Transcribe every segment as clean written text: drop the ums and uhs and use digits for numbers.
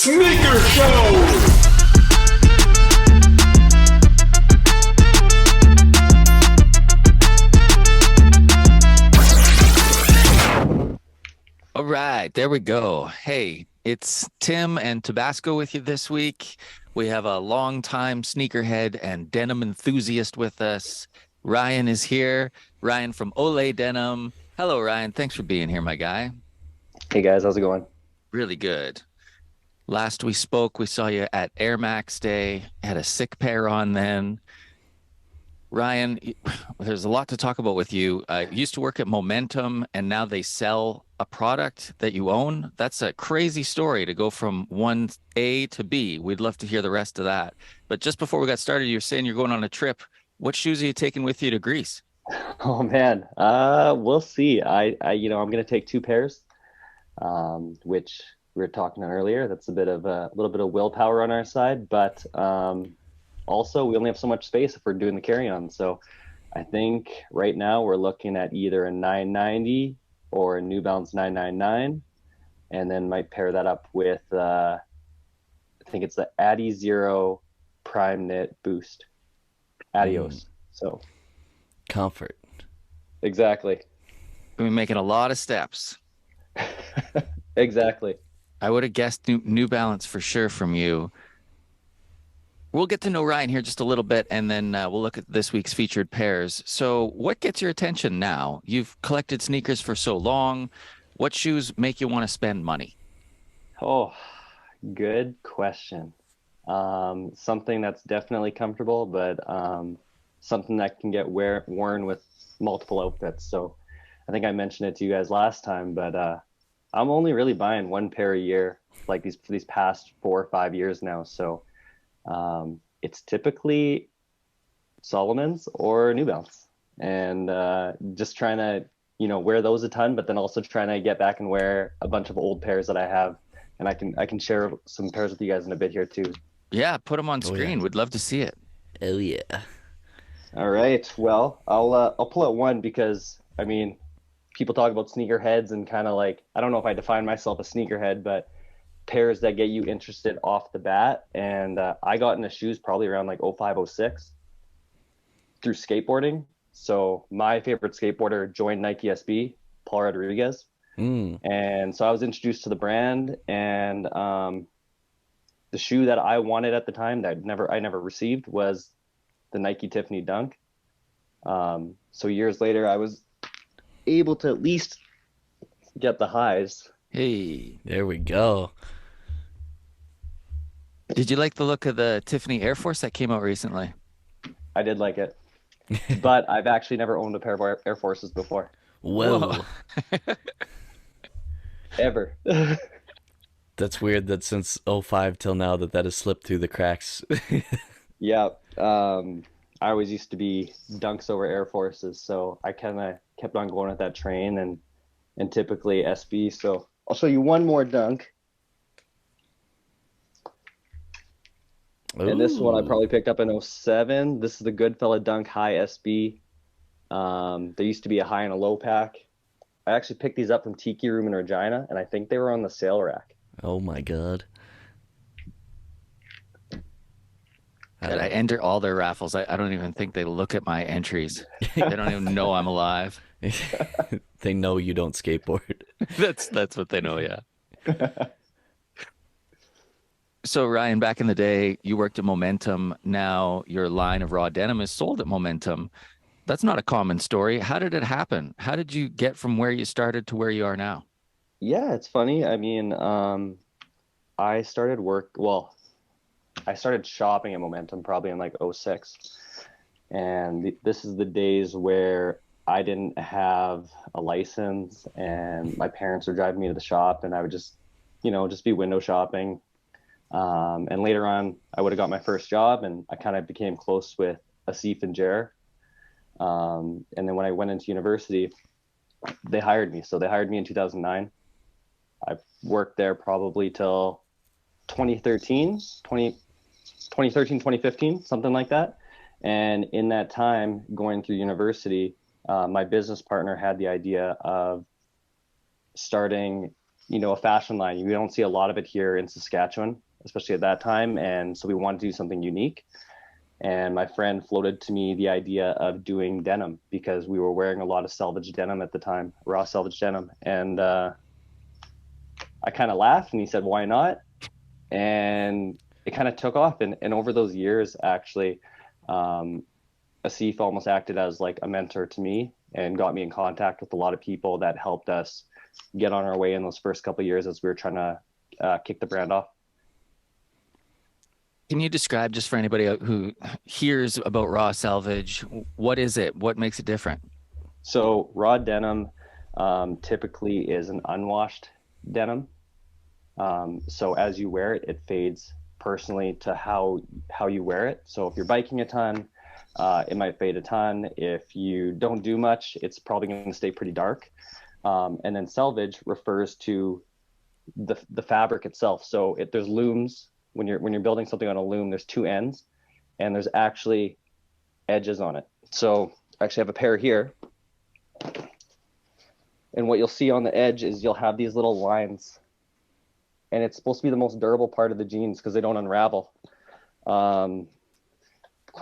Sneaker Show! All right, there we go. Hey, it's Tim and Tabasco with you this week. We have a longtime sneakerhead and denim enthusiast with us. Ryan is here. Ryan from Ole Denim. Hello, Ryan. Thanks for being here, my guy. Hey guys, how's it going? Really good. Last we spoke, we saw you at Air Max Day. Had a sick pair on then. Ryan, there's a lot to talk about with you. You used to work at Momentum, and now they sell a product that you own. That's a crazy story to go from one A to B. We'd love to hear the rest of that. But just before we got started, you're saying you're going on a trip. What shoes are you taking with you to Greece? Oh man, we'll see. I'm gonna take two pairs, which we were talking earlier. That's a little bit of willpower on our side, but also we only have so much space if we're doing the carry-on. So I think right now we're looking at either a 990 or a New Balance 999, and then might pair that up with I think it's the Addy Zero Prime Knit Boost. Adios. So Comfort. exactly. We're making a lot of steps. Exactly. I would have guessed New Balance for sure from you. We'll get to know Ryan here just a little bit, and then we'll look at this week's featured pairs. So what gets your attention now? You've collected sneakers for so long. What shoes make you want to spend money? Oh, good question. Something that's definitely comfortable, but something that can get worn with multiple outfits. So I think I mentioned it to you guys last time, but I'm only really buying one pair a year, like these past 4 or 5 years now. So it's typically Solomon's or New Balance, and just trying to wear those a ton, but then also trying to get back and wear a bunch of old pairs that I have, and I can share some pairs with you guys in a bit here too. Yeah, put them on Oh screen. yeah. We'd love to see it. Oh yeah. All right, well, I'll pull out one because I mean, people talk about sneakerheads and kind of like, I don't know if I define myself a sneakerhead, but pairs that get you interested off the bat. And I got into shoes probably around like 05, 06 through skateboarding. So my favorite skateboarder joined Nike SB, Paul Rodriguez. And so I was introduced to the brand, and the shoe that I wanted at the time that I never received was the Nike Tiffany Dunk. So years later, I was able to at least get the highs. Hey, There we go. did you like the look of the Tiffany Air Force that came out recently? I did like it, but I've actually never owned a pair of Air Forces before, Whoa. Whoa. ever. That's weird that since '05 till now that has slipped through the cracks. Yeah. I always used to be Dunks over Air Forces, so I kind of kept on going with that train, and typically SB. So I'll show you one more Dunk. And this one I Ooh. probably picked up in '07. This is the Goodfella Dunk High SB. There used to be a high and a low pack. I actually picked these up from Tiki Room in Regina, and I think they were on the sale rack. Oh my God. God, I enter all their raffles. I don't even think they look at my entries. They don't even know I'm alive. They know you don't skateboard. That's what they know, yeah. So Ryan, back in the day, you worked at Momentum. Now your line of raw denim is sold at Momentum. That's not a common story. How did it happen? How did you get from where you started to where you are now? Yeah, it's funny. I mean, I started I started shopping at Momentum probably in like '06. And this is the days where I didn't have a license, and my parents were driving me to the shop, and I would just be window shopping. And later on, I would have got my first job, and I kind of became close with Asif and Jer. And then when I went into university, they hired me. So they hired me in 2009. I worked there probably till 2015, something like that. And in that time, going through university, my business partner had the idea of starting a fashion line. We don't see a lot of it here in Saskatchewan, especially at that time. And so we wanted to do something unique. And my friend floated to me the idea of doing denim because we were wearing a lot of salvage denim at the time, raw salvage denim. And I kind of laughed and he said, why not? And it kind of took off. And over those years, actually, Asif almost acted as like a mentor to me and got me in contact with a lot of people that helped us get on our way in those first couple of years as we were trying to kick the brand off. Can you describe, just for anybody who hears about raw salvage, what is it? What makes it different? So raw denim typically is an unwashed denim. So as you wear it, it fades personally to how you wear it. So if you're biking a ton, it might fade a ton. If you don't do much, it's probably going to stay pretty dark. And then selvage refers to the fabric itself. So there's looms. When you're building something on a loom, there's two ends and there's actually edges on it. So I actually have a pair here. And what you'll see on the edge is you'll have these little lines. And it's supposed to be the most durable part of the jeans because they don't unravel.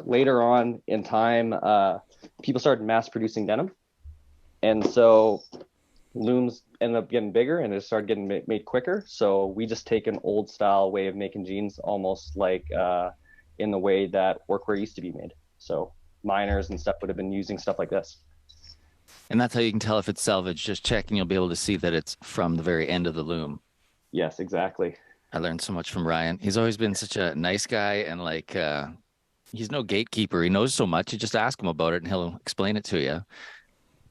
Later on in time, people started mass producing denim. And so looms ended up getting bigger and it started getting made quicker. So we just take an old style way of making jeans, almost like in the way that workwear used to be made. So miners and stuff would have been using stuff like this. And that's how you can tell if it's salvage. Just check and you'll be able to see that it's from the very end of the loom. Yes, exactly. I learned so much from Ryan. He's always been such a nice guy and like he's no gatekeeper. He knows so much. You just ask him about it and he'll explain it to you.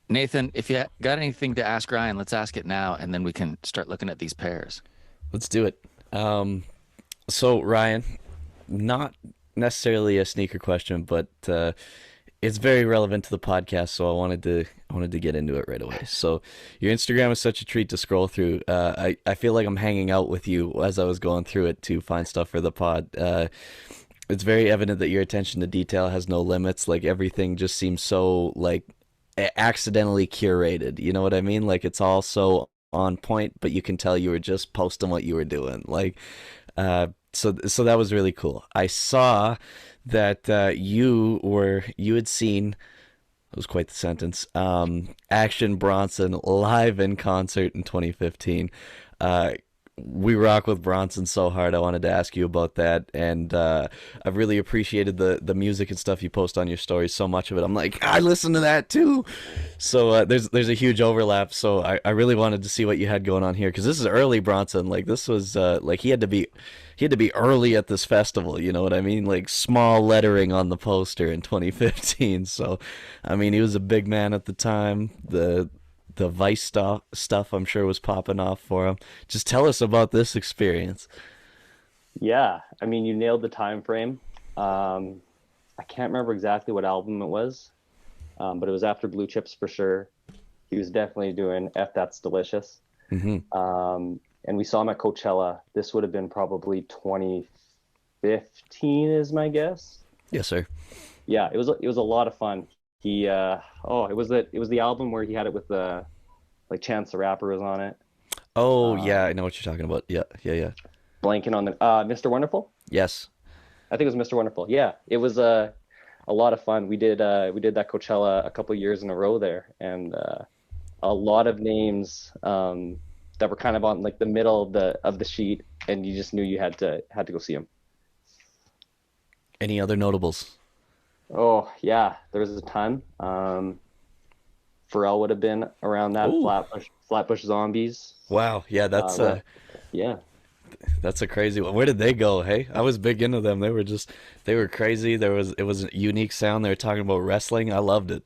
Nathan, if you got anything to ask Ryan, let's ask it now, and then we can start looking at these pairs. Let's do it. So Ryan, not necessarily a sneaker question, but it's very relevant to the podcast, so I wanted to get into it right away. So your Instagram is such a treat to scroll through. I feel like I'm hanging out with you as I was going through it to find stuff for the pod. It's very evident that your attention to detail has no limits. Like everything just seems so like accidentally curated. You know what I mean? Like it's all so on point, but you can tell you were just posting what you were doing. Like, so that was really cool. I saw that you had seen, it was quite the sentence, Action Bronson live in concert in 2015. We rock with Bronson so hard. I wanted to ask you about that, and I've really appreciated the music and stuff you post on your stories. So much of it, I'm like, I listen to that too. So there's a huge overlap. So I really wanted to see what you had going on here, because this is early Bronson. Like this was like he had to be early at this festival. You know what I mean? Like small lettering on the poster in 2015. So I mean, he was a big man at the time. The Vice stuff I'm sure was popping off for him. Just tell us about this experience. Yeah, I mean, you nailed the time frame. I can't remember exactly what album it was, but it was after Blue Chips for sure. He was definitely doing F That's Delicious. Mm-hmm. And we saw him at Coachella. This would have been probably 2015 is my guess. Yes, sir. Yeah, it was a lot of fun. He it was the album where he had it with the like Chance the Rapper was on it. Oh yeah, I know what you're talking about. Yeah. Blanking on the Mr. Wonderful? Yes. I think it was Mr. Wonderful. Yeah. It was a lot of fun. We did that Coachella a couple years in a row there, and a lot of names that were kind of on like the middle of the sheet, and you just knew you had to go see them. Any other notables? Oh yeah, there was a ton. Pharrell would have been around that. Ooh. Flatbush Zombies. Wow, yeah, that's a crazy one. Where did they go? Hey, I was big into them. They were crazy. It was a unique sound. They were talking about wrestling. I loved it.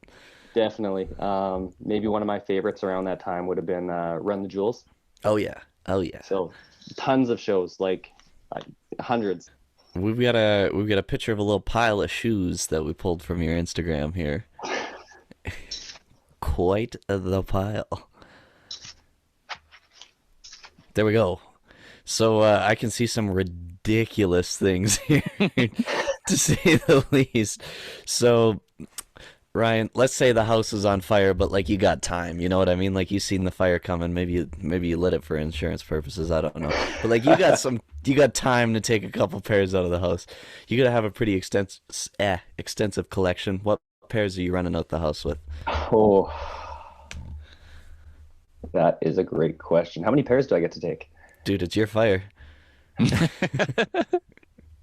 Definitely. Maybe one of my favorites around that time would have been Run the Jewels. Oh yeah. So tons of shows, like hundreds. We've got a picture of a little pile of shoes that we pulled from your Instagram here. Quite the pile. There we go. So I can see some ridiculous things here, to say the least. So Ryan, let's say the house is on fire, but like you got time, you know what I mean? Like you seen the fire coming, maybe you lit it for insurance purposes, I don't know. But like you got time to take a couple pairs out of the house. You gotta have a pretty extensive collection. What pairs are you running out the house with? Oh, that is a great question. How many pairs do I get to take? Dude, it's your fire.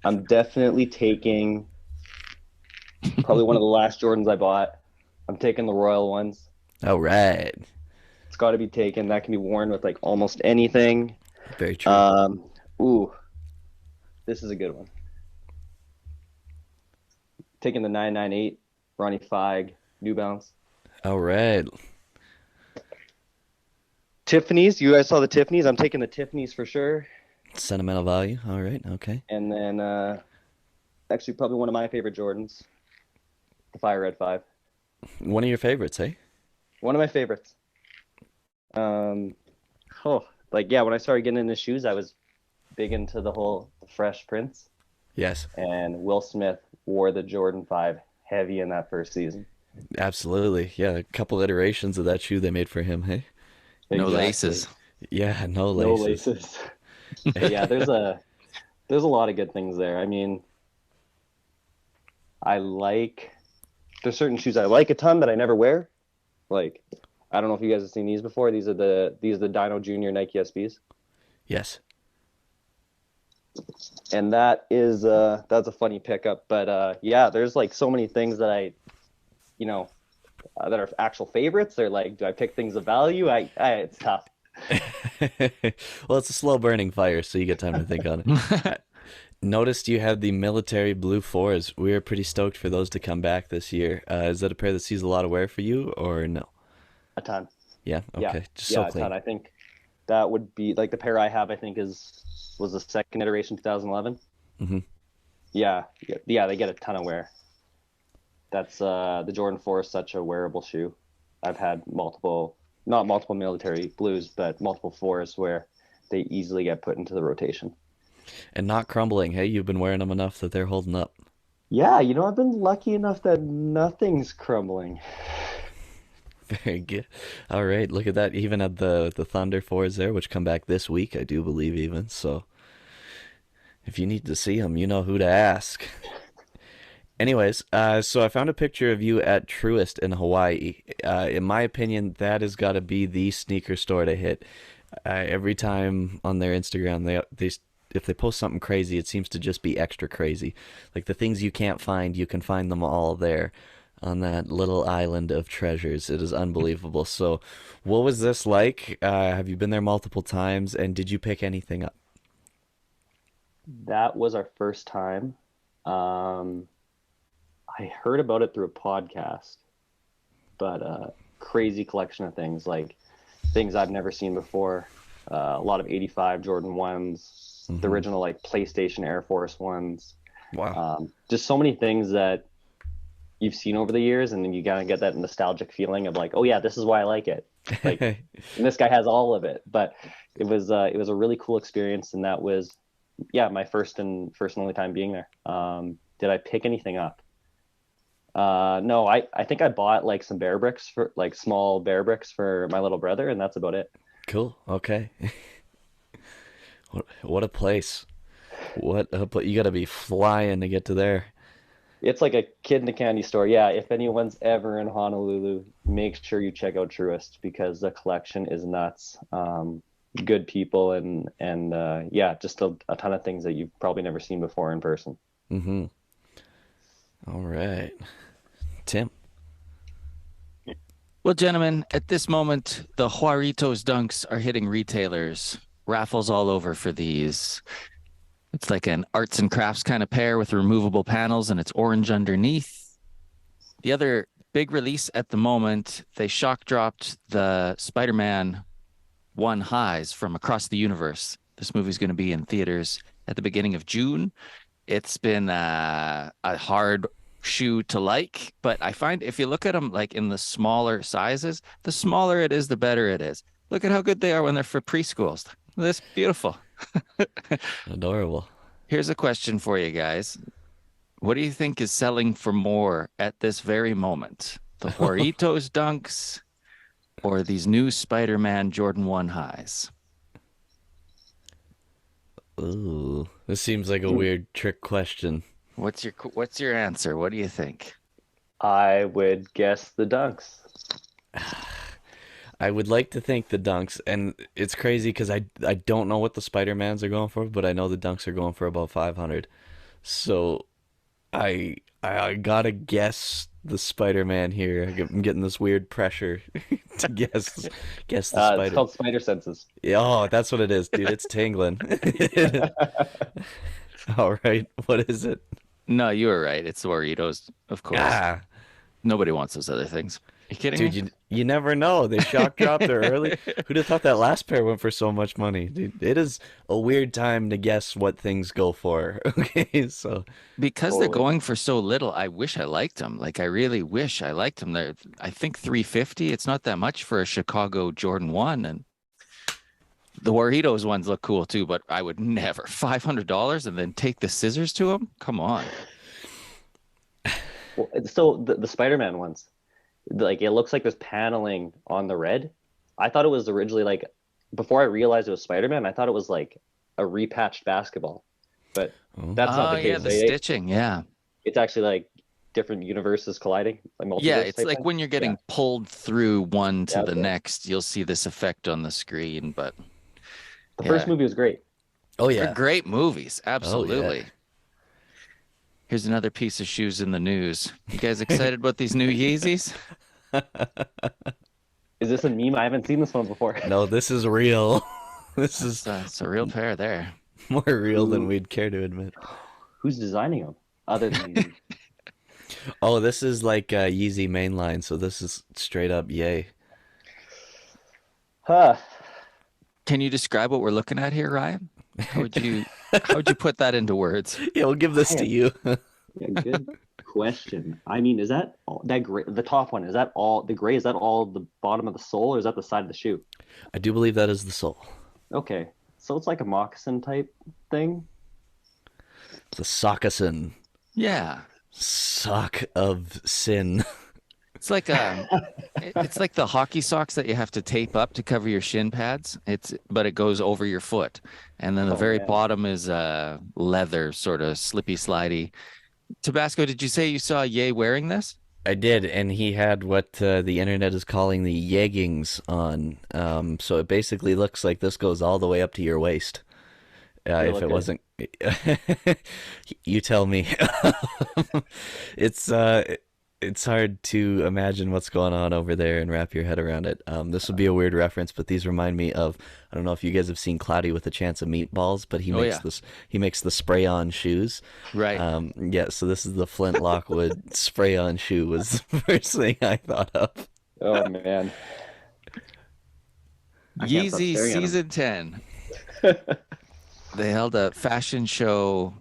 I'm definitely taking probably one of the last Jordans I bought. I'm taking the Royal ones. All right. It's got to be taken. That can be worn with like almost anything. Very true. Ooh, this is a good one. Taking the 998 Ronnie Feig New Balance. All right. Tiffany's. You guys saw the Tiffany's? I'm taking the Tiffany's for sure. Sentimental value. All right. Okay. And then actually probably one of my favorite Jordans, the Fire Red 5. One of your favorites, eh? One of my favorites. Yeah, when I started getting into shoes, I was big into the whole Fresh Prince. Yes. And Will Smith wore the Jordan 5 heavy in that first season. Absolutely. Yeah, a couple iterations of that shoe they made for him, hey? No Exactly. laces. Yeah, no No laces. laces. Yeah, there's a lot of good things there. I mean, there's certain shoes I like a ton that I never wear. Like, I don't know if you guys have seen these before. These are the Dino Junior Nike SBs. Yes. And that's a funny pickup. But yeah, there's like so many things that that are actual favorites. They're like, do I pick things of value? It's tough. Well, it's a slow burning fire, so you get time to think on it. Noticed you had the military blue fours. We are pretty stoked for those to come back this year. Is that a pair that sees a lot of wear for you, or no? A ton. Yeah. Okay. Yeah. Just Yeah, so a clean. ton. I think that would be like the pair I have, I think was the second iteration 2011. Mm-hmm. Yeah. They get a ton of wear. That's the Jordan 4 is such a wearable shoe. I've had not multiple military blues, but multiple 4s where they easily get put into the rotation. And not crumbling. Hey, you've been wearing them enough that they're holding up. Yeah, I've been lucky enough that nothing's crumbling. Very good. All right, look at that. Even had the Thunder fours there, which come back this week, I do believe even. So if you need to see them, you know who to ask. Anyways, so I found a picture of you at Truist in Hawaii. In my opinion, that has got to be the sneaker store to hit. Every time on their Instagram, they if they post something crazy, it seems to just be extra crazy. Like the things you can't find, you can find them all there on that little island of treasures. It is unbelievable. So what was this like? Have you been there multiple times, and did you pick anything up? That was our first time. I heard about it through a podcast, but crazy collection of things, like things I've never seen before. A lot of 85 Jordan 1s, the original like PlayStation Air Force 1s. Wow. Just so many things that you've seen over the years, and then you kind of get that nostalgic feeling of like, oh yeah, this is why I like it. Like, and this guy has all of it. But it was a really cool experience, and that was, yeah, my first and only time being there. Did I pick anything up? No, I think I bought like some bear bricks for like small bear bricks for my little brother, and that's about it. Cool. Okay. What a place. You got to be flying to get to there. It's like a kid in a candy store. Yeah, if anyone's ever in Honolulu, make sure you check out Truist because the collection is nuts. Good people and yeah, just a ton of things that you've probably never seen before in person. Mm-hmm. All right. Tim. Well, gentlemen, at this moment, the Juaritos Dunks are hitting retailers. Raffles all over for these. It's like an arts and crafts kind of pair with removable panels, and it's orange underneath. The other big release at the moment, they shock dropped the Spider-Man 1 highs from Across the Universe. This movie's going to be in theaters at the beginning of June. It's been a hard shoe to like, but I find if you look at them like in the smaller sizes, the smaller it is, the better it is. Look at how good they are when they're for preschools. That's beautiful. Adorable. Here's a question for you guys. What do you think is selling for more at this very moment? The Doritos Dunks or these new Spider-Man Jordan 1 highs? Ooh, this seems like a weird trick question. What's your answer? What do you think? I would guess the Dunks. I would like to think the Dunks, and it's crazy because I don't know what the Spider-Mans are going for, but I know the Dunks are going for about 500. So I gotta guess the Spider-Man here. I'm getting this weird pressure to guess the It's Spider. called Spider Senses. Yeah, oh, that's what it is, dude. It's tingling. All right, what is it? No, you were right. It's the Doritos, of course. Ah, Nobody wants those other things. You kidding dude, me? you never know. They shock dropped there early. Who'd have thought that last pair went for so much money? Dude, it is a weird time to guess what things go for. Okay, so Because they're Totally. going for so little, I wish I liked them. Like I really wish I liked them. They're, I think 350. It's not that much for a Chicago Jordan 1, and the Doritos ones look cool too, but I would never $500 and then take the scissors to them. Come on. Well, so the Spider-Man ones, like it looks like there's paneling on the red. I thought it was originally like before I realized it was Spider-Man, I thought it was like a repatched basketball. But that's not Oh the yeah, case. the stitching. Yeah. It's actually like different universes colliding, like Yeah, multiverse it's type like thing. when you're Yeah. getting pulled through one to Yeah, the okay. next, you'll see this effect on the screen. But The first yeah, movie was great. oh they're yeah, great movies. oh yeah. Absolutely. Here's another piece of shoes in the news. You guys excited about these new Yeezys? Is this a meme? I haven't seen this one before. No, this is real. This is It's a real pair there. more real than Who we'd care to admit. who's designing them other than Yeezy? Oh, this is like Yeezy mainline, so this is straight up yay. Huh. Can you describe what we're looking at here, Ryan? How would you put that into words? Yeah, we'll give this to Man, you. yeah, good question. I mean, is that all, that gray, the top one? Is that all the gray? Is that all the bottom of the sole, or is that the side of the shoe? I do believe that is the soul. Okay, so it's like a moccasin type thing. The Sockasin. Yeah. Sock of sin. It's like it's like the hockey socks that you have to tape up to cover your shin pads. But it goes over your foot. And then the Oh very man. bottom is leather, sort of slippy slidey. Tabasco, did you say you saw Ye wearing this? I did, and he had what the internet is calling the yeggings on. So it basically looks like this goes all the way up to your waist. They If look it good. wasn't, you tell me. It's it's hard to imagine what's going on over there and wrap your head around it. This would be a weird reference, but these remind me of, I don't know if you guys have seen Cloudy with a Chance of Meatballs, but Oh yeah. he makes the spray on shoes. Right. Yeah, so this is the Flint Lockwood spray on shoe was the first thing I thought of. Oh man, I can't stop Yeezy staring at 'em. season 10. They held a fashion show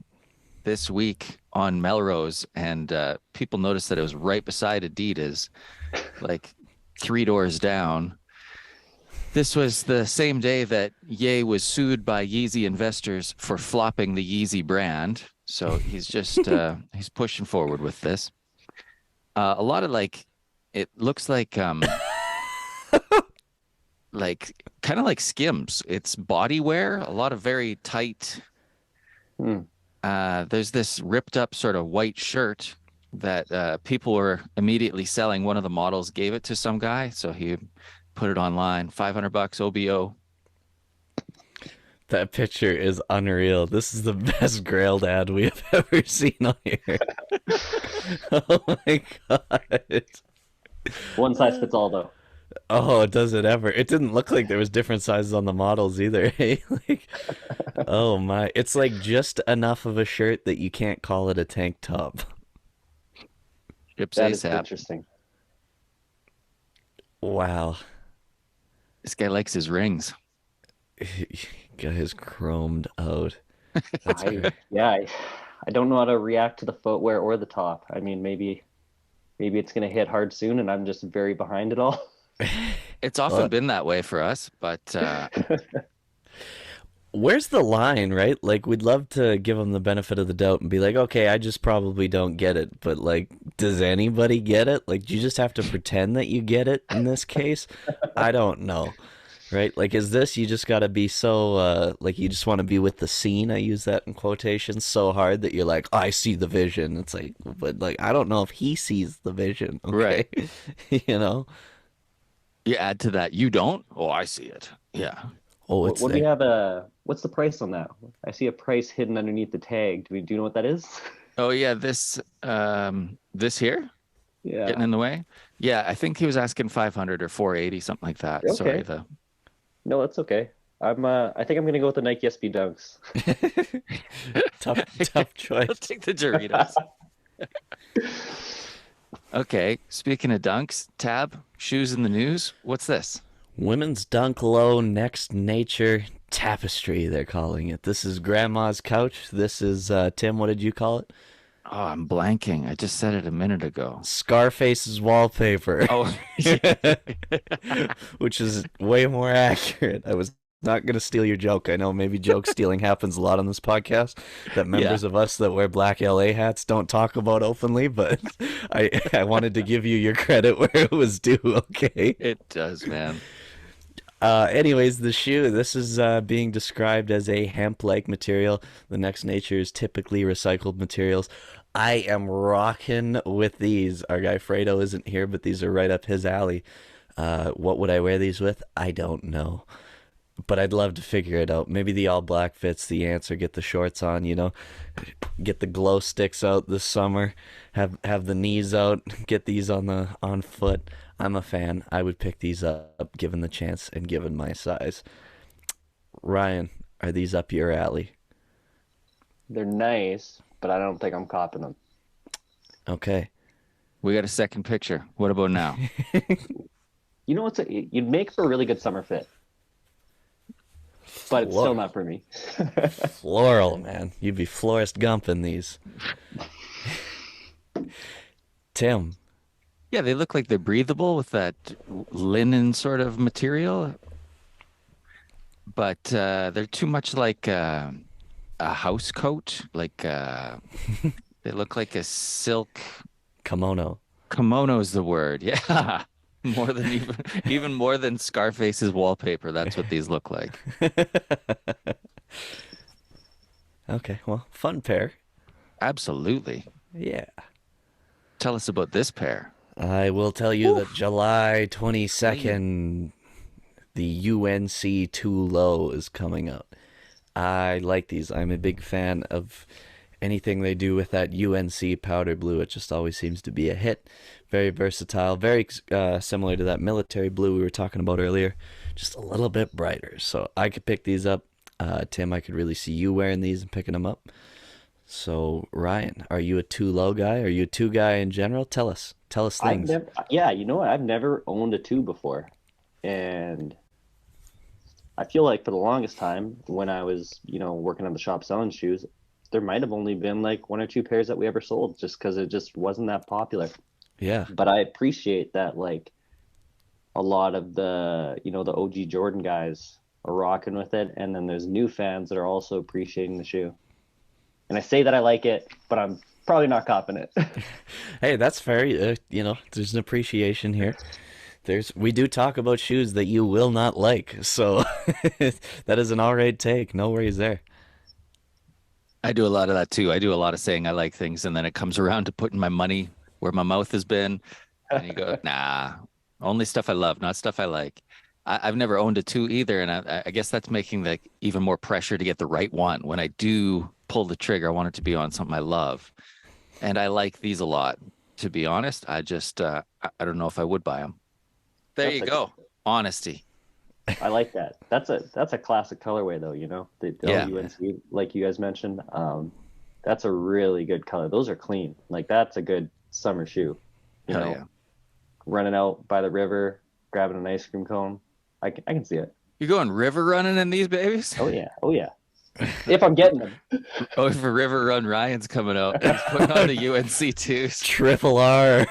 this week on Melrose, and people noticed that it was right beside Adidas, like 3 doors down. This was the same day that Ye was sued by Yeezy investors for flopping the Yeezy brand. So he's just he's pushing forward with this. A lot of like, it looks like kind of like Skims. It's body wear, a lot of very tight. Hmm. There's this ripped up sort of white shirt that people were immediately selling. One of the models gave it to some guy, so he put it online. $500 OBO. That picture is unreal. This is the best Grailed ad we have ever seen on here. Oh my god. One size fits all though. Oh, does it ever? It didn't look like there was different sizes on the models either. Hey, like, oh my, it's like just enough of a shirt that you can't call it a tank top. Ships That is ASAP. interesting. Wow. This guy likes his rings. Got his chromed out. That's great. I don't know how to react to the footwear or the top. I mean, maybe it's gonna hit hard soon, and I'm just very behind it all. It's often been that way for us, but Where's the line, right? Like, we'd love to give them the benefit of the doubt and be like, okay, I just probably don't get it. But, like, does anybody get it? Like, do you just have to pretend that you get it in this case? I don't know, right? Like, is this, you just gotta be so, like, you just want to be with the scene? I use that in quotations so hard that you're like, I see the vision. It's like, but, like, I don't know if he sees the vision, okay? Right. You know? You add to that, you don't? Oh, I see it. Yeah. Oh, it's What do we there. have? What's the price on that? I see a price hidden underneath the tag. Do you know what that is? Oh yeah, this here Yeah. getting in the way. Yeah, I think he was asking 500 or 480, something like that. Sorry, Okay. No, that's okay. I think I'm gonna go with the Nike SB Dunks. Tough I'll choice. take the Doritos. Okay, speaking of dunks, Tab, shoes in the news. What's this? Women's Dunk Low Next Nature Tapestry, they're calling it. This is Grandma's Couch. This is, Tim, what did you call it? Oh, I'm blanking. I just said it a minute ago. Scarface's Wallpaper, Oh, which is way more accurate. I was not going to steal your joke. I know maybe joke stealing happens a lot on this podcast that members of us that wear black LA hats don't talk about openly, but I wanted to give you your credit where it was due, okay? it does, man. Anyways, the shoe, this is being described as a hemp-like material. The Next Nature is typically recycled materials. I am rocking with these. Our guy Fredo isn't here, but these are right up his alley. What would I wear these with? I don't know. But I'd love to figure it out. Maybe the all black fits the answer. Get the shorts on, you know. Get the glow sticks out this summer. Have the knees out. Get these on foot. I'm a fan. I would pick these up given the chance and given my size. Ryan, are these up your alley? They're nice, but I don't think I'm copping them. Okay. We got a second picture. What about now? You know you'd make for a really good summer fit, but it's still not for me. Floral, man. You'd be Florist Gump in these. Tim. Yeah, they look like they're breathable with that linen sort of material, but they're too much like a house coat. Like they look like a silk Kimono. kimono is the word. Yeah, more than even more than Scarface's wallpaper. That's what these look like. Okay, well, fun pair. Absolutely. Yeah. Tell us about this pair. I will tell you that July 22nd, the UNC Too Low is coming out. I like these. I'm a big fan of anything they do with that UNC powder blue. It just always seems to be a hit. Very versatile, very similar to that military blue we were talking about earlier, just a little bit brighter. So I could pick these up. Tim, I could really see you wearing these and picking them up. So Ryan, are you a Too Low guy? Are you a two guy in general? Tell us things. Yeah, you know what? I've never owned a two before, and I feel like for the longest time when I was, working on the shop selling shoes, there might have only been like one or two pairs that we ever sold just because it just wasn't that popular. Yeah. But I appreciate that, like, a lot of the, the OG Jordan guys are rocking with it, and then there's new fans that are also appreciating the shoe. And I say that I like it, but I'm probably not copping it. Hey, that's fair. There's an appreciation here. We do talk about shoes that you will not like, so that is an all right take. No worries there. I do a lot of that too. I do a lot of saying I like things, and then it comes around to putting my money where my mouth has been, and you go, nah, only stuff I love, not stuff I like. I've never owned a two either, and I guess that's making the even more pressure to get the right one. When I do pull the trigger, I want it to be on something I love, and I like these a lot. To be honest, I just I don't know if I would buy them. There you go, honesty. I like that. That's a classic colorway though, the Yeah. UNC, like you guys mentioned. That's a really good color. Those are clean. Like, that's a good summer shoe. Hell yeah. Running out by the river, grabbing an ice cream cone. I can see it. You going river running in these babies? Oh yeah. If I'm getting them. Oh, if a river run Ryan's coming out, he's putting on the UNC twos. Triple R.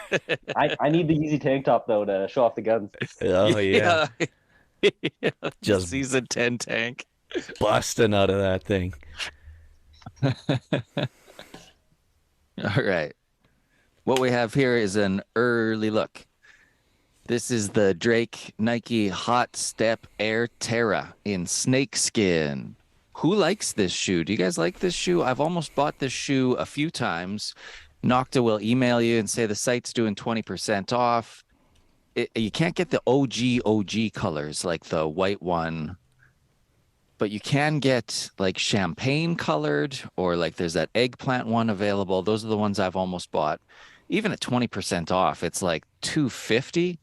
I need the Yeezy tank top though to show off the guns. Oh yeah. Yeah. Just Season 10 tank. busting out of that thing. All right. What we have here is an early look. This is the Drake Nike Hot Step Air Terra in snakeskin. Who likes this shoe? Do you guys like this shoe? I've almost bought this shoe a few times. Nocta will email you and say the site's doing 20% off. You can't get the OG colors like the white one, but you can get like champagne colored or like there's that eggplant one available. Those are the ones I've almost bought. Even at 20% off, it's like 250.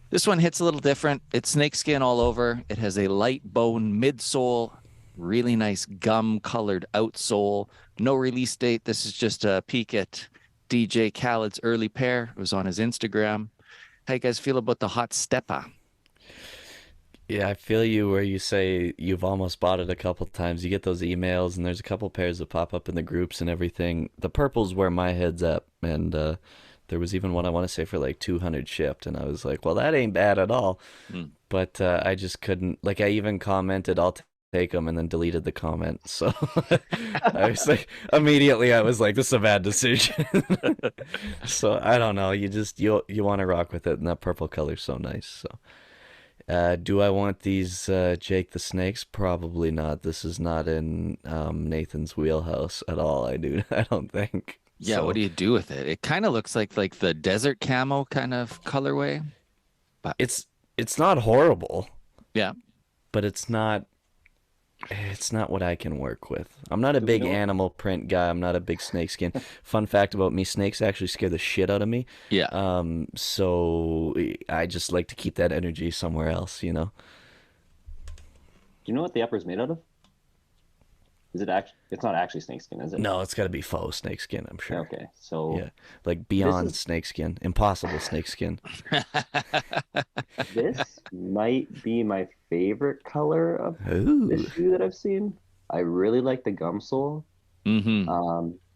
This one hits a little different. It's snakeskin all over. It has a light bone midsole, really nice gum colored outsole. No release date. This is just a peek at DJ Khaled's early pair. It was on his Instagram. How you guys feel about the hot stepper? Yeah, I feel you where you say you've almost bought it a couple times. You get those emails, and there's a couple pairs that pop up in the groups and everything. The purple's where my head's at, and there was even one I want to say for like 200 shipped, and I was like, well, that ain't bad at all. But I just couldn't. Like, I even commented, I'll take them, and then deleted the comment. So I was like, immediately, I was like, this is a bad decision. So I don't know. You want to rock with it, and that purple color's so nice. So. Do I want these Jake the Snakes? Probably not. This is not in Nathan's wheelhouse at all. I don't think. Yeah, So what do you do with it? It kind of looks like the desert camo kind of colorway. But it's not horrible, yeah. but it's not what I can work with. I'm not a big animal print guy. I'm not a big snakeskin. Fun fact about me, snakes actually scare the shit out of me. Yeah. So I just like to keep that energy somewhere else, you know? Do you know what the upper is made out of? Is it actually? It's not actually snakeskin, is it? No, it's got to be faux snakeskin, I'm sure. Okay, so Yeah, like beyond is- snakeskin, impossible snakeskin. this might be my favorite color of Ooh. this shoe that I've seen. I really like the gum sole. Mm-hmm.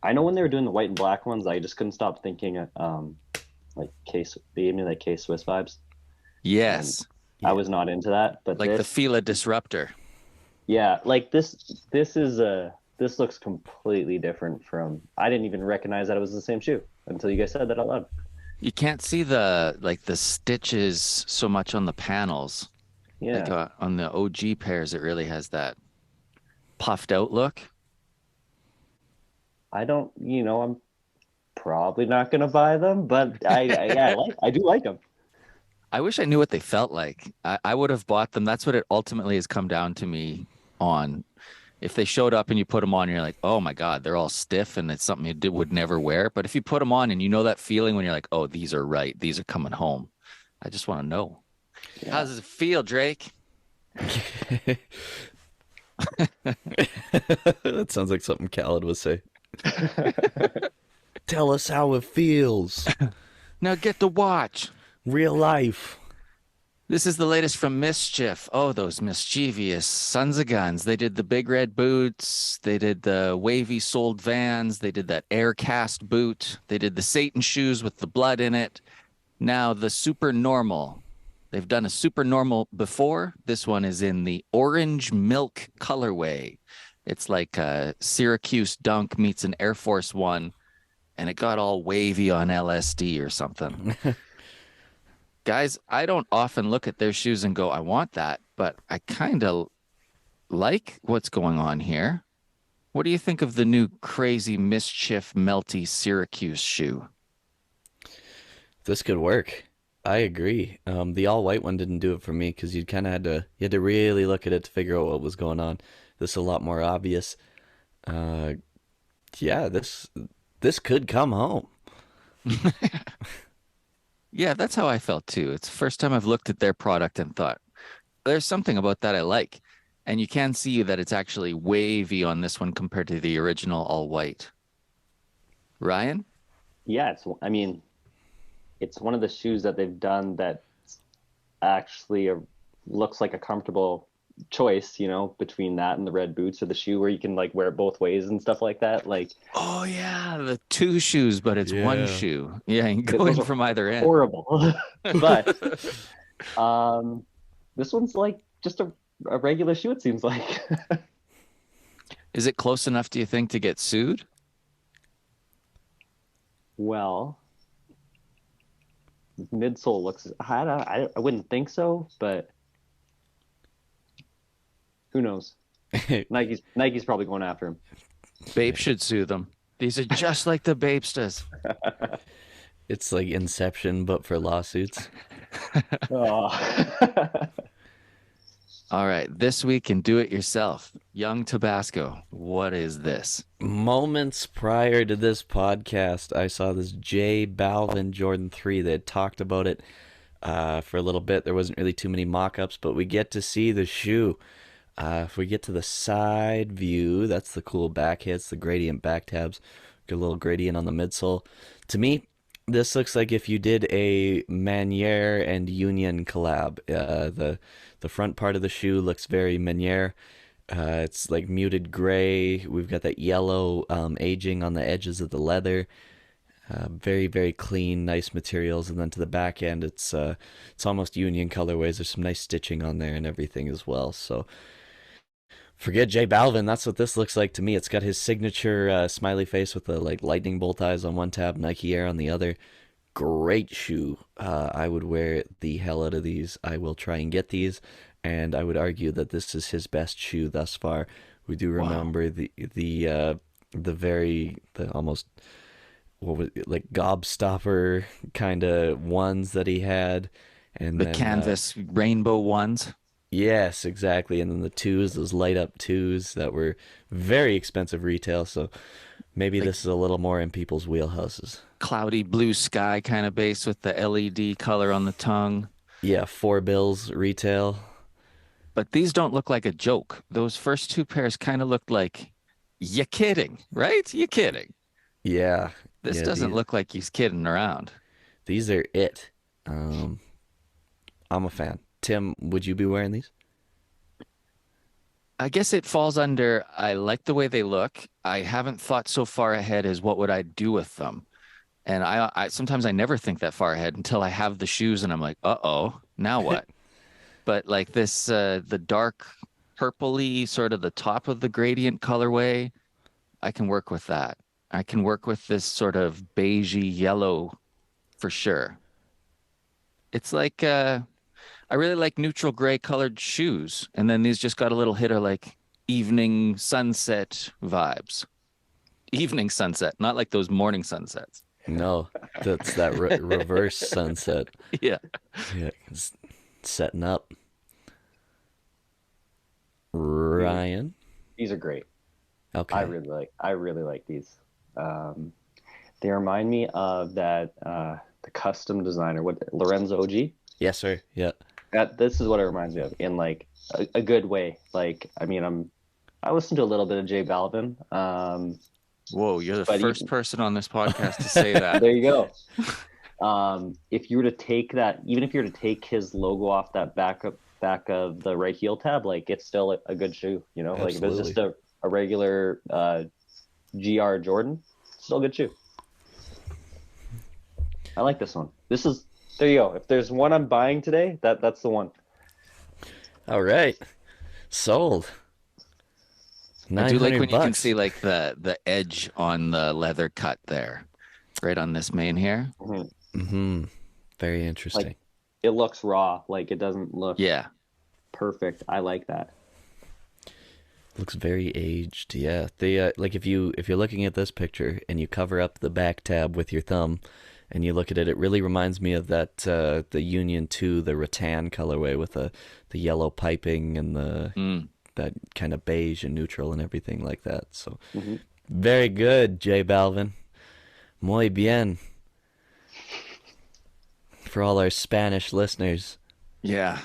I know when they were doing the white and black ones, I just couldn't stop thinking like they gave me like K-Swiss vibes. Yes. I was not into that, but Like the this, Fila Disruptor. yeah, like this looks completely different from. I didn't even recognize that it was the same shoe until you guys said that out loud. You can't see the stitches so much on the panels. Yeah, Like on the OG pairs, it really has that puffed out look. I don't. I'm probably not gonna buy them, but yeah, I do like them. I wish I knew what they felt like. I would have bought them. That's what it ultimately has come down to me on. If they showed up and you put them on, you're like, oh my God, they're all stiff and it's something you would never wear. But if you put them on and you know that feeling when you're like, oh, these are right. These are coming home. I just want to know. Yeah. How does it feel, Drake? That sounds like something Khaled would say. Tell us how it feels. Now get the watch. Real life. This is the latest from MSCHF. Oh, those mischievous sons of guns. They did the big red boots. They did the wavy soled Vans. They did that air cast boot. They did the Satan shoes with the blood in it. Now the Super Normal. They've done a Super Normal before. This one is in the orange milk colorway. It's like a Syracuse Dunk meets an Air Force One, and it got all wavy on LSD or something. Guys, I don't often look at their shoes and go, I want that, but I kind of like what's going on here. What do you think of the new crazy MSCHF melty Syracuse shoe? This could work. I agree. The all white one didn't do it for me because you kind of had to really look at it to figure out what was going on. This is a lot more obvious. Yeah, this could come home. Yeah, that's how I felt too. It's the first time I've looked at their product and thought, there's something about that I like. And you can see that it's actually wavy on this one compared to the original all white. Ryan? Yeah, it's one of the shoes that they've done that actually looks like a comfortable choice, between that and the red boots or the shoe where you can like wear it both ways and stuff like that. Like, Oh yeah, the two shoes, but it's one Yeah. shoe. Yeah, you can go Those in are from either end. horrible. But this one's like just a a regular shoe, it seems like. Is it close enough, do you think, to get sued? Well, midsole looks. I wouldn't think so, but who knows? Nike's probably going after him. Bape should sue them. These are just like the Bapestas. It's like Inception, but for lawsuits. Oh. All right, this week in Do It Yourself, Young Tabasco. What is this? Moments prior to this podcast, I saw this J Balvin Jordan 3. They had talked about it for a little bit. There wasn't really too many mock-ups, but we get to see the shoe. If we get to the side view, that's the cool back hits, the gradient back tabs. Get a little gradient on the midsole. To me, this looks like if you did a Manière and Union collab. The front part of the shoe looks very Manière. It's like muted gray. We've got that yellow aging on the edges of the leather. Very, very clean, nice materials. And then to the back end, it's almost Union colorways. There's some nice stitching on there and everything as well. So forget J Balvin. That's what this looks like to me. It's got his signature smiley face with the like lightning bolt eyes on one tab, Nike Air on the other. Great shoe. I would wear the hell out of these. I will try and get these, and I would argue that this is his best shoe thus far. We do remember the almost, what was it, like gobstopper kind of ones that he had, and The then, canvas rainbow ones. yes, exactly, and then the twos, those light up twos that were very expensive retail. So maybe this is a little more in people's wheelhouses. Cloudy blue sky kind of base with the LED color on the tongue. Yeah, $4 retail. But these don't look like a joke. Those first two pairs kind of looked like, you kidding, right? You kidding. Yeah. This yeah, doesn't look like he's kidding around. These are it. I'm a fan. Tim, would you be wearing these? I guess it falls under, I like the way they look. I haven't thought so far ahead as what would I do with them. And I sometimes I never think that far ahead until I have the shoes and I'm like, uh-oh, now what? But like this, the dark purpley, sort of the top of the gradient colorway, I can work with that. I can work with this sort of beigey yellow for sure. It's like, I really like neutral gray colored shoes. And then these just got a little hit of like evening sunset vibes. Evening sunset, not like those morning sunsets. No, that's that reverse sunset. Yeah. Yeah, it's setting up. Ryan? These are great. Okay. I really like these. They remind me of that the custom designer, what Lorenzo OG. Yes, sir. Yeah. This is what it reminds me of in like a good way. Like, I mean, I listened to a little bit of J Balvin. Whoa, you're the But first person on this podcast to say that. There you go. If you were to take that, even if you were to take his logo off that back of the right heel tab, like it's still a good shoe, you know. Like if it's just a regular GR Jordan, still a good shoe. I like this one. There you go. If there's one I'm buying today, that's the one. All right. Sold. I do like when you can $900. see like the edge on the leather cut there, right on this mane here. Mm-hmm. Very interesting. Like, it looks raw. Like it doesn't look perfect. I like that. Looks very aged. Yeah. They like if you're looking at this picture and you cover up the back tab with your thumb and you look at it, it really reminds me of that the Union 2, the rattan colorway with the yellow piping and that kind of beige and neutral and everything like that. So very good, J Balvin. Muy bien. For all our Spanish listeners. Yeah.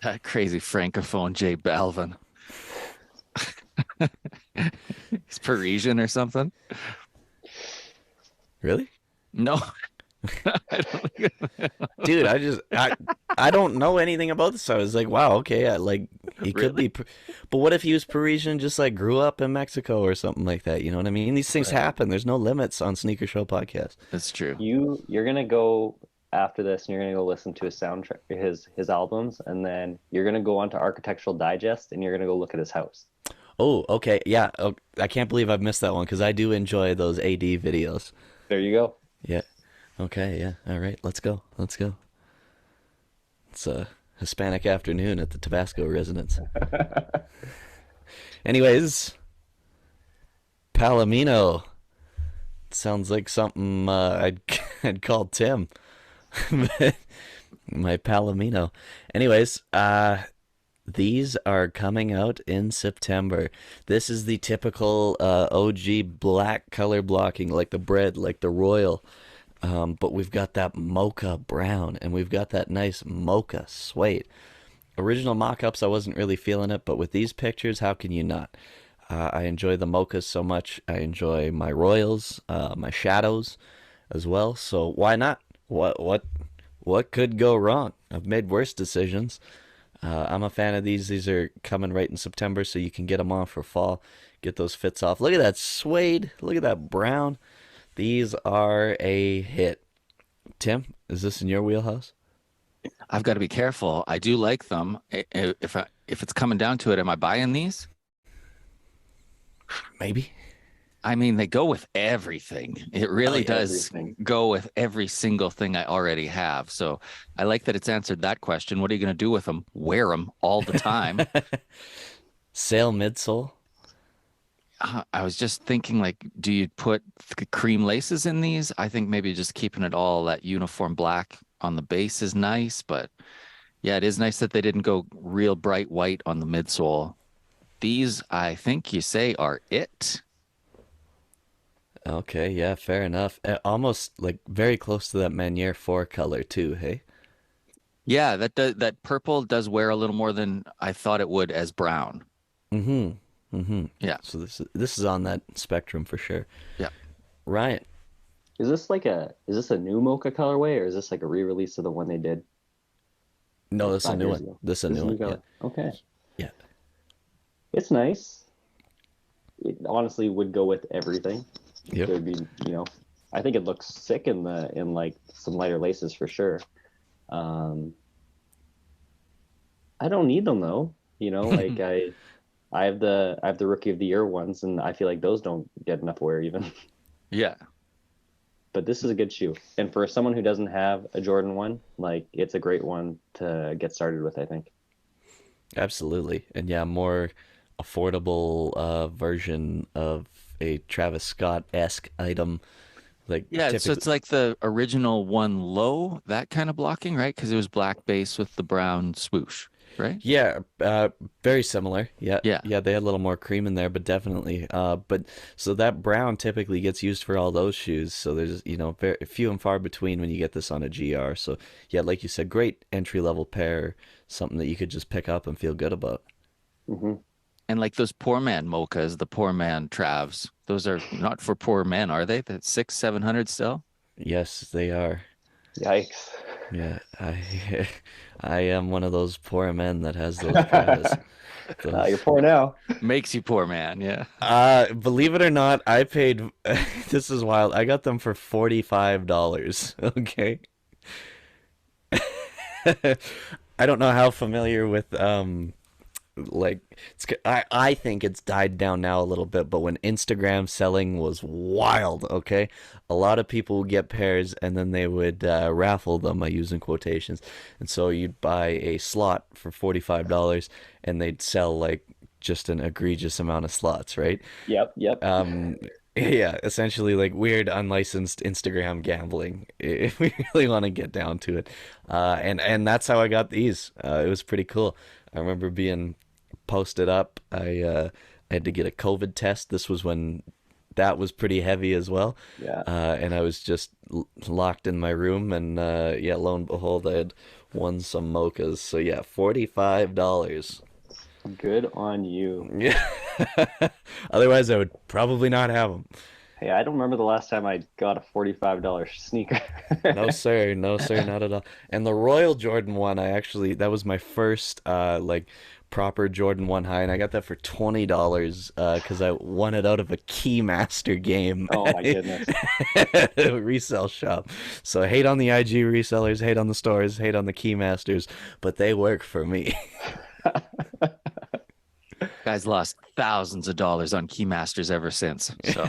That crazy francophone J Balvin. He's Parisian or something? Really? No. I don't think Dude, I don't know anything about this. I was like, wow, okay, he could be, but what if he was Parisian, just like grew up in Mexico or something like that? You know what I mean? These things happen. There's no limits on Sneaker Show podcast. That's true. You're gonna go. after this, and you're gonna go listen to his soundtrack, his albums, and then you're gonna go onto Architectural Digest, and you're gonna go look at his house. Oh, okay. Yeah. Oh, I can't believe I've missed that one because I do enjoy those AD videos. There you go. Yeah. Okay. Yeah. All right. Let's go. Let's go. It's a Hispanic afternoon at the Tabasco residence. Anyways, Palomino. Sounds like something I'd call Tim. My Palomino. Anyways, these are coming out in September. This is the typical OG black color blocking, like the bread, like the royal. But we've got that mocha brown, and we've got that nice mocha suede. Original mock-ups, I wasn't really feeling it, but with these pictures, how can you not? I enjoy the mochas so much. I enjoy my royals, my shadows as well. So why not? What could go wrong? I've made worse decisions. I'm a fan of these. These are coming right in September, so you can get them on for fall. Get those fits off. Look at that suede. Look at that brown. These are a hit. Tim, is this in your wheelhouse? I've got to be careful. I do like them. If it's coming down to it, am I buying these? Maybe. I mean, they go with everything. It really does everything. go with every single thing I already have. So I like that it's answered that question. What are you going to do with them? Wear them all the time. Sail midsole. I was just thinking, like, do you put cream laces in these? I think maybe just keeping it all that uniform black on the base is nice, but yeah, it is nice that they didn't go real bright white on the midsole. These, I think you say, are it. Okay, yeah, fair enough. Almost like very close to that Manier 4 color too, hey? Yeah, that purple does wear a little more than I thought it would as brown. Mm-hmm. Mm-hmm. Yeah. So this is on that spectrum for sure. Yeah. Ryan. Is this a new mocha colorway, or is this like a re-release of the one they did No, this is a 5 new years one. ago? This is a new one. Yeah. color. Okay. Yeah. It's nice. It honestly would go with everything. Yep. It would be, I think it looks sick in like some lighter laces for sure. I don't need them though. Like I have the Rookie of the Year ones, and I feel like those don't get enough wear even. Yeah. But this is a good shoe, and for someone who doesn't have a Jordan 1, like, it's a great one to get started with, I think. Absolutely. And yeah, more affordable version of a Travis Scott-esque item. Like Yeah, so typically, it's like the original one low, that kind of blocking, right? Because it was black base with the brown swoosh, right? yeah, very similar. Yeah, Yeah. yeah, they had a little more cream in there, but definitely. But so that brown typically gets used for all those shoes. So there's, very few and far between when you get this on a GR. So yeah, like you said, great entry level pair, something that you could just pick up and feel good about. Hmm. And like those poor man mochas, the poor man Travs, those are not for poor men, are they? That's 600-700 still? Yes, they are. Yikes. Yeah, I I am one of those poor men that has those Travis. You're poor now. Makes you poor man, yeah. Believe it or not, I paid this is wild. I got them for $45. Okay. I don't know how familiar with like I think it's died down now a little bit, but when Instagram selling was wild, okay, a lot of people would get pairs and then they would raffle them. I use in quotations, and so you'd buy a slot for $45 and they'd sell like just an egregious amount of slots, right? Yep. Yeah, essentially like weird unlicensed Instagram gambling, if we really want to get down to it. And that's how I got these. It was pretty cool. I remember being posted up. I had to get a COVID test. This was when that was pretty heavy as well. Yeah. And I was just locked in my room, and yeah, lo and behold, I had won some mochas. So yeah, $45. Good on you. Yeah. Otherwise, I would probably not have them. Hey, I don't remember the last time I got a $45 sneaker. No, sir. No, sir. Not at all. And the Royal Jordan one, that was my first, like, proper Jordan 1 high, and I got that for $20 because I won it out of a Keymaster game. Oh my goodness. Resale shop. So hate on the IG resellers, hate on the stores, hate on the Keymasters, but they work for me. Guys lost thousands of dollars on Keymasters ever since. So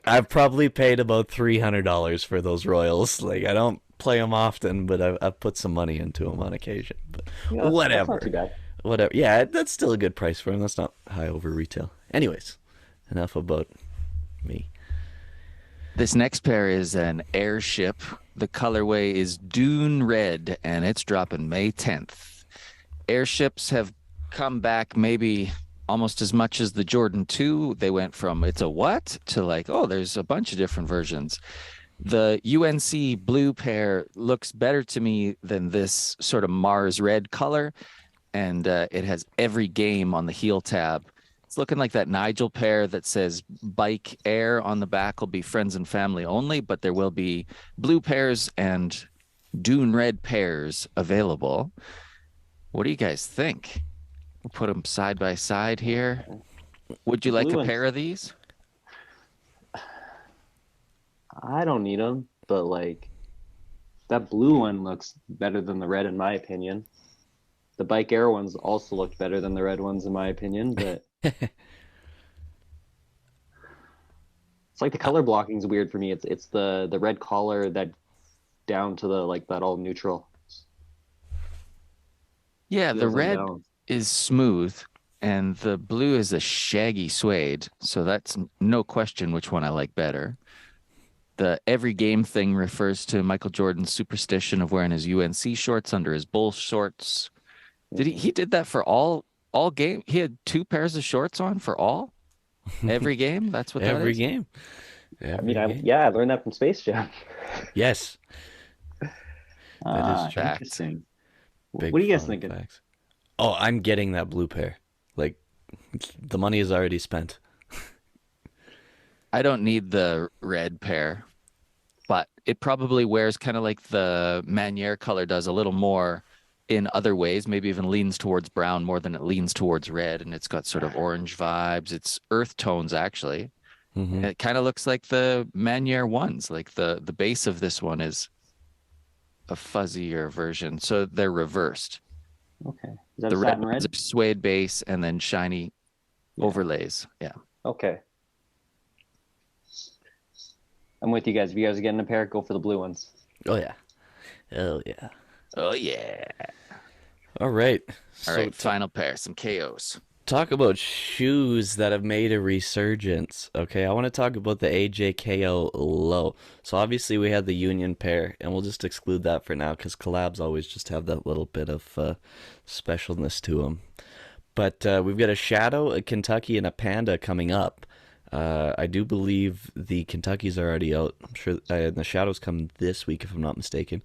I've probably paid about $300 for those Royals. Like, I don't play them often, but I've put some money into them on occasion. But Yeah, that's whatever. not too bad. Whatever. Yeah, that's still a good price for them. That's not high over retail. Anyways, enough about me. this next pair is an Airship. The colorway is Dune Red, and it's dropping May 10th. Airships have come back maybe almost as much as the Jordan 2. They went from it's a what to like, oh, there's a bunch of different versions. The UNC blue pair looks better to me than this sort of Mars red color, and it has every game on the heel tab. It's looking like that Nigel pair that says Bike Air on the back will be friends and family only, but there will be blue pairs and Dune Red pairs available. What do you guys think? We'll put them side by side here. Would you like Blue a ones. pair of these? I don't need them, but like that blue one looks better than the red in my opinion. The Bike Air ones also look better than the red ones in my opinion, but it's like the color blocking's weird for me. It's the red collar that down to the like that all neutral. Yeah, the Feels red unbalanced. is smooth and the blue is a shaggy suede. So that's no question which one I like better. The every game thing refers to Michael Jordan's superstition of wearing his UNC shorts under his Bull shorts. Did he did that for all game? He had two pairs of shorts on for all every game? That's what that Every is? game. I mean, I learned that from Space Jam. Yes. That is true. Interesting. Big What are you guys fun thinking? facts. Oh, I'm getting that blue pair. Like, the money is already spent. I don't need the red pair, but it probably wears kind of like the Manière color does a little more in other ways, maybe even leans towards brown more than it leans towards red. And it's got sort of orange vibes. It's earth tones, actually. Mhm. And it kind of looks like the Manière ones. Like the base of this one is a fuzzier version. So they're reversed. Okay. Is that The a red satin ones red? are suede base and then shiny overlays. Yeah. Okay. I'm with you guys. If you guys are getting a pair, go for the blue ones. Oh, yeah. Oh, yeah. Oh, yeah. All right. All right. Final pair, some KOs. Talk about shoes that have made a resurgence. Okay, I want to talk about the AJKO low. So obviously we had the Union pair, and we'll just exclude that for now because collabs always just have that little bit of specialness to them. But we've got a Shadow, a Kentucky, and a Panda coming up. I do believe the Kentuckys are already out. I'm sure the Shadows come this week if I'm not mistaken.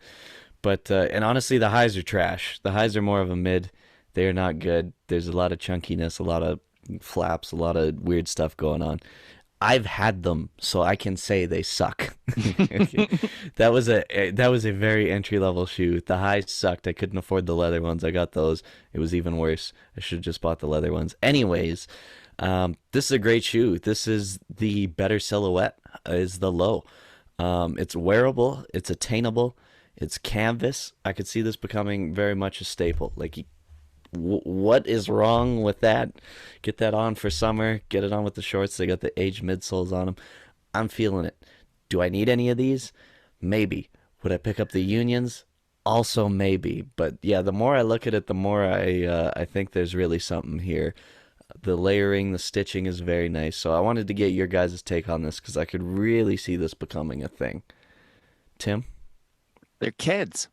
But and honestly, the highs are trash. The highs are more of a mid. They are not good. There's a lot of chunkiness, a lot of flaps, a lot of weird stuff going on. I've had them, so I can say they suck. Okay. That was a very entry level shoe. The highs sucked. I couldn't afford the leather ones. I got those. It was even worse. I should have just bought the leather ones. Anyways, this is a great shoe. This is the better silhouette. Is the low. It's wearable. It's attainable. It's canvas. I could see this becoming very much a staple. Like, what is wrong with that? Get that on for summer. Get it on with the shorts. They got the aged midsoles on them. I'm feeling it. Do I need any of these? Maybe. Would I pick up the Unions? Also maybe. But yeah, the more I look at it, the more I think there's really something here. The layering, the stitching is very nice. So I wanted to get your guys' take on this because I could really see this becoming a thing. Tim? They're kids.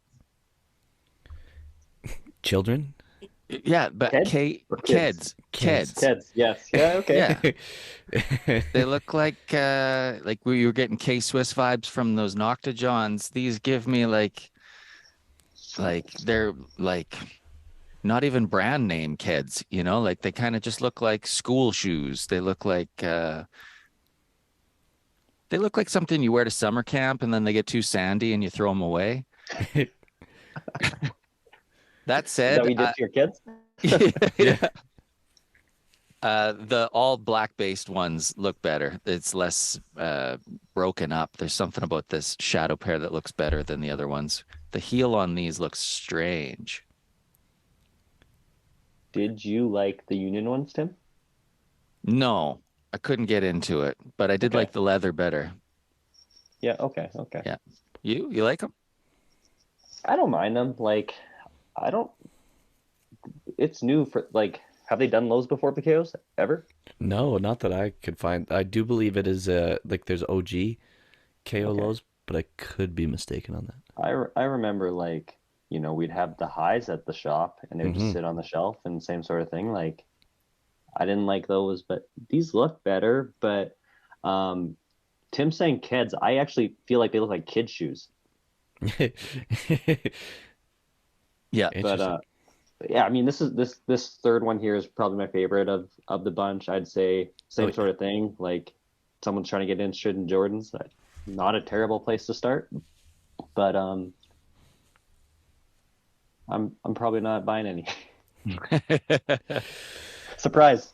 Children? Yeah, but Kids? kids. Kids, yes. Yeah, okay. Yeah. They look like we were getting K-Swiss vibes from those Nocta Johns. These give me like they're like not even brand name kids, you know, like they kind of just look like school shoes. They look like something you wear to summer camp and then they get too sandy and you throw them away. That Is said, that what you did to your kids? Yeah. The all black based ones look better. It's less broken up. There's something about this shadow pair that looks better than the other ones. The heel on these looks strange. Did you like the Union ones, Tim? No, I couldn't get into it, but I did Okay. like the leather better. Yeah, okay, okay. Yeah. You like them? I don't mind them. Like, I don't. It's new for like. Have they done those before PKOs ever? No, not that I could find. I do believe it is like there's OG KO Okay. lows, but I could be mistaken on that. I remember like we'd have the highs at the shop and they would just Hmm. sit on the shelf and same sort of thing. Like I didn't like those, but these look better. But um, Tim saying kids, I actually feel like they look like kids' shoes. Yeah. But Interesting. yeah, I mean this third one here is probably my favorite of the bunch. I'd say Oh, same sort of thing. Like someone's trying to get interested in Jordans. Not a terrible place to start, but I'm probably not buying any. Surprise.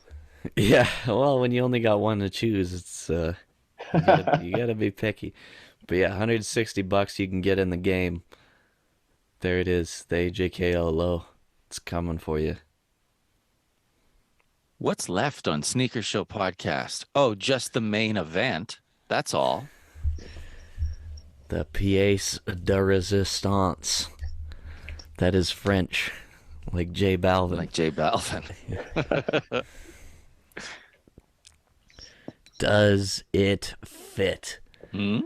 yeah. Well, when you only got one to choose, it's you gotta be picky. But yeah, $160 you can get in the game. There it is, the AJKO low. It's coming for you. What's left on Sneaker Show podcast? Oh, just the main event. That's all. The pièce de résistance. That is French, like J Balvin. Like J Balvin. Does it fit? Hmm?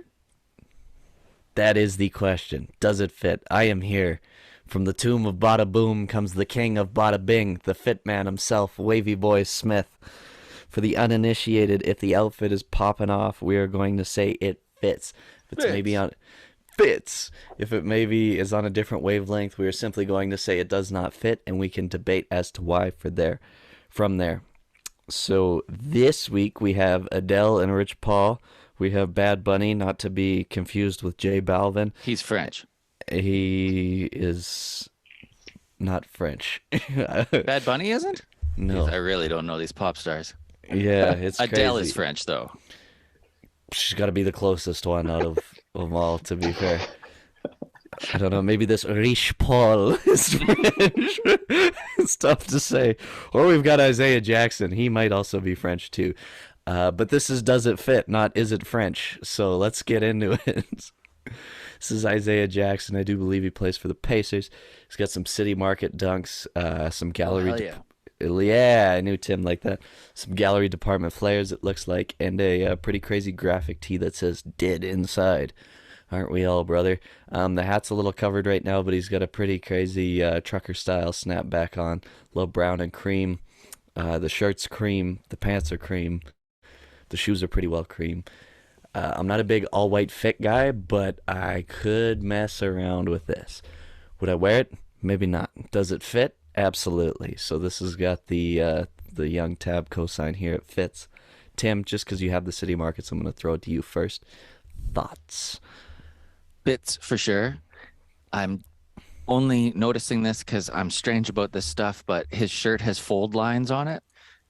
That is the question. Does it fit? I am here. From the tomb of Bada Boom comes the king of Bada Bing, the fit man himself, Wavy Boy Smith. For the uninitiated, if the outfit is popping off, we are going to say it fits. If it's maybe on fits. If it maybe is on a different wavelength, we are simply going to say it does not fit, and we can debate as to why from there. So this week we have Adele and Rich Paul. We have Bad Bunny, not to be confused with J Balvin. He's French. He is not French. Bad Bunny isn't? No. I really don't know these pop stars. Yeah, it's Adele crazy. is French, though. She's got to be the closest one out of them all, to be fair. I don't know. Maybe this Rich Paul is French. It's tough to say. Or we've got Isaiah Jackson. He might also be French too. But this is Does It Fit, not Is It French? So let's get into it. This is Isaiah Jackson. I do believe he plays for the Pacers. He's got some City Market dunks, some gallery. hell yeah. Yeah, I knew Tim like that. Some gallery department flares, it looks like, and a pretty crazy graphic tee that says "Dead Inside." Aren't we all, brother? The hat's a little covered right now, but he's got a pretty crazy trucker style snapback on, a little brown and cream. The shirt's cream, the pants are cream, the shoes are pretty well cream. I'm not a big all white fit guy, but I could mess around with this. Would I wear it? Maybe not. Does it fit? Absolutely. So this has got the young tab cosign here. It fits. Tim, just because you have the City Markets, I'm going to throw it to you first. Thoughts? Fits for sure. I'm only noticing this because I'm strange about this stuff, but his shirt has fold lines on it.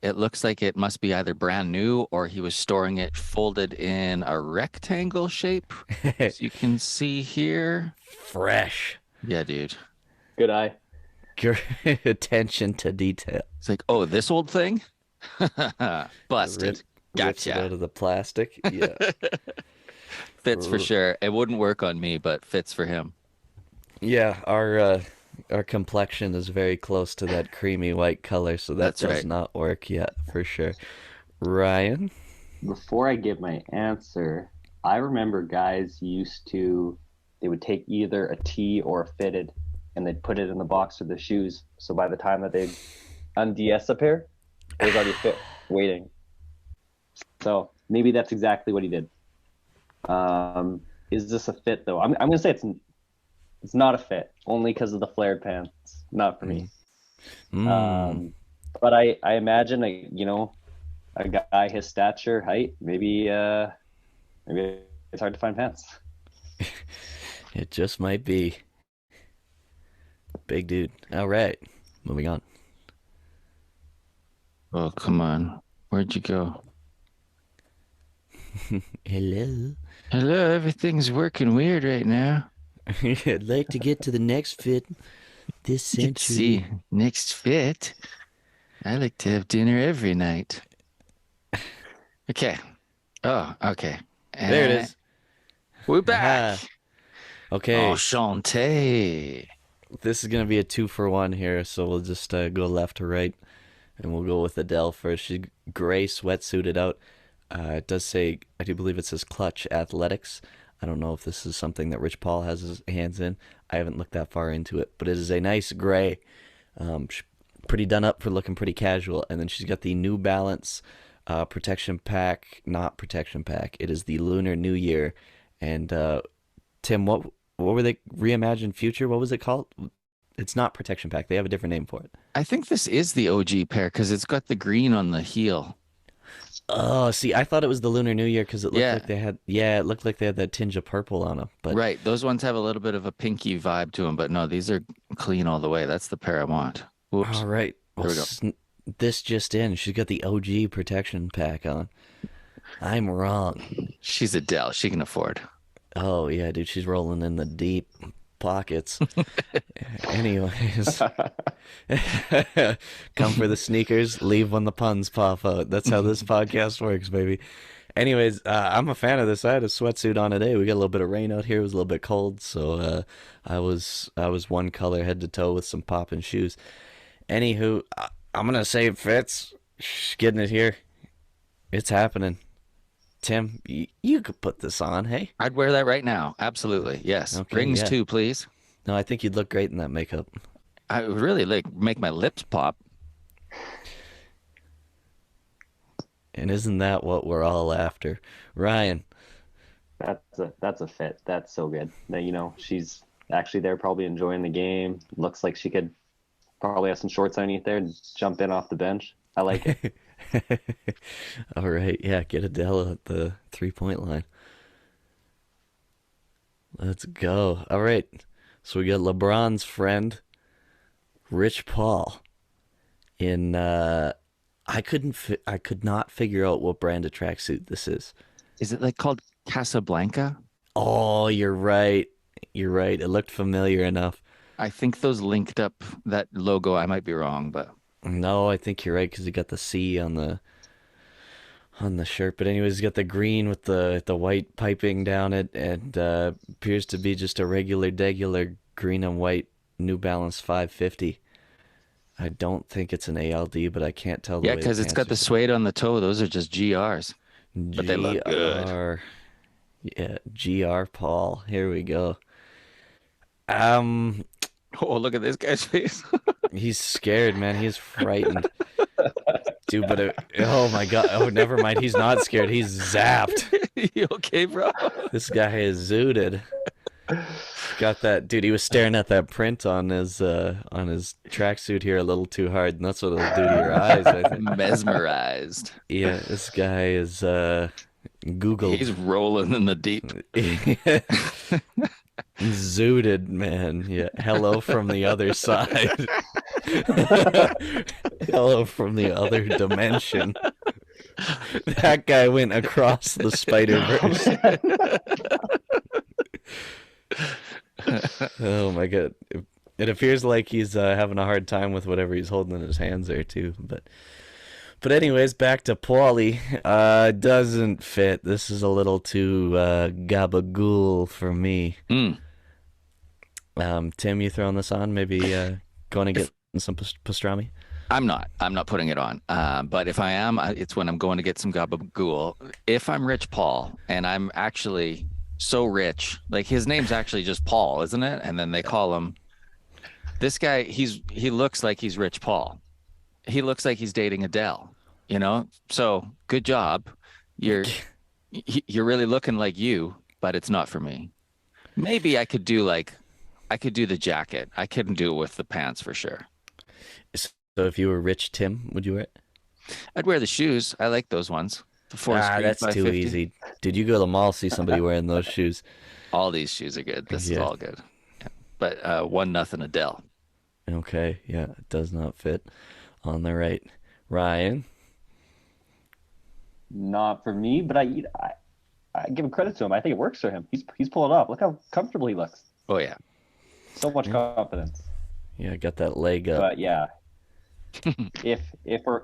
It looks like it must be either brand new or he was storing it folded in a rectangle shape. As you can see here. Fresh. Yeah, dude. Good eye. Great attention to detail. It's like, oh, this old thing? Busted. Rips it Gotcha. out of the plastic. Yeah. Fits for sure. It wouldn't work on me, but fits for him. Yeah, our complexion is very close to that creamy white color, so that That's does right. not work yet for sure. Ryan? Before I give my answer, I remember guys they would take either a tee or a fitted and they'd put it in the box of the shoes. So by the time that they'd unds a pair, it was already fit waiting. So maybe that's exactly what he did. Is this a fit though? I'm gonna say it's not a fit, only because of the flared pants. Not for me. But I imagine a guy his stature, height, maybe it's hard to find pants. It just might be. Big dude. All right, moving on. Oh, come on. Where'd you go? Hello. Hello, everything's working weird right now. I'd like to get to the next fit this You can century. see next fit. I like to have dinner every night. Okay. Oh, okay. There it And is. we're back. Aha. Okay, Enchanté. this is gonna be a 2-for-1 here, so we'll just go left to right, and we'll go with Adele first. She's gray sweatsuited out. It does say, I do believe it says Clutch Athletics. I don't know if this is something that Rich Paul has his hands in. I haven't looked that far into it, but it is a nice gray. Pretty done up for looking pretty casual. And then she's got the New Balance protection pack, not protection pack. It is the Lunar New Year. And Tim, what were they? Reimagined Future? What was it called? It's not protection pack. They have a different name for it. I think this is the OG pair because it's got the green on the heel. Oh, see, I thought it was the Lunar New Year because it looked Yeah. like they had, yeah, it looked like they had that tinge of purple on them. But Right. Those ones have a little bit of a pinky vibe to them, but no, these are clean all the way. That's the pair I want. Whoops. all right, There we go. this just in, she's got the OG protection pack on. I'm wrong. She's Adele. She can afford. Oh yeah, dude, she's rolling in the deep pockets. Anyways, come for the sneakers, leave when the puns pop out. That's how this podcast works, baby. Anyways, I'm a fan of this. I had a sweatsuit on today. We got a little bit of rain out here. It was a little bit cold, so I was one color head to toe with some popping shoes. Anywho, I'm gonna say it fits. Shh, getting it here. It's happening. Tim, you could put this on, hey? I'd wear that right now. Absolutely. Yes. Okay, Rings yeah. too, please. No, I think you'd look great in that makeup. I would really like make my lips pop. And isn't that what we're all after? Ryan, That's a fit. That's so good. Now, she's actually there, probably enjoying the game. Looks like she could probably have some shorts underneath there and jump in off the bench. I like it. all right, yeah, get Adele at the 3-point line. Let's go. All right, so we got LeBron's friend, Rich Paul, in I could not figure out what brand of tracksuit this is. Is it like called Casablanca? Oh, you're right. You're right. It looked familiar enough. I think those linked up that logo. I might be wrong, but No, I think you're right because you got the C on the shirt. But anyways, you got the green with the white piping down it, and appears to be just a regular green and white New Balance 550. I don't think it's an ALD, but I can't tell the yeah, way the because it's got the pants suede on the toe. Those are just GRs, are. but they look good. GR, yeah, GR Paul. Here we go. Um, Oh, look at this guy's face. he's scared, man. He's frightened. Dude, but oh my God. Oh, never mind. He's not scared. He's zapped. You okay, bro? This guy is zooted. Got that, dude. He was staring at that print on his tracksuit here a little too hard, and that's what it'll do to your eyes, I think. Mesmerized. Yeah, this guy is Googled. He's rolling in the deep. Zooted, man. Yeah. Hello from the other side. Hello from the other dimension. That guy went across the Spider-Verse. Oh my God. It appears like he's having a hard time with whatever he's holding in his hands there too. But anyways, back to Paulie. Doesn't fit. This is a little too gabagool for me. Mm. Tim, you throwing this on? Maybe going to get some pastrami? I'm not putting it on. But if I am, it's when I'm going to get some gabagool. If I'm Rich Paul and I'm actually so rich, like his name's actually just Paul, isn't it? And then they call him this guy. He looks like he's Rich Paul. He looks like he's dating Adele, So good job. You're really looking like you, but it's not for me. Maybe I could do the jacket. I couldn't do it with the pants for sure. So if you were rich, Tim, would you wear it? I'd wear the shoes. I like those ones. The Forest Green That's too 550. easy. Did you go to the mall, see somebody wearing those shoes? All these shoes are good. This is Yeah. all good. Yeah. But 1-0 Adele. Okay, yeah, it does not fit on the right. Ryan. Not for me, but I give him credit to him. I think it works for him. He's pulling it off. Look how comfortable he looks. Oh yeah. So much confidence. Yeah, got that leg up. But yeah, if we're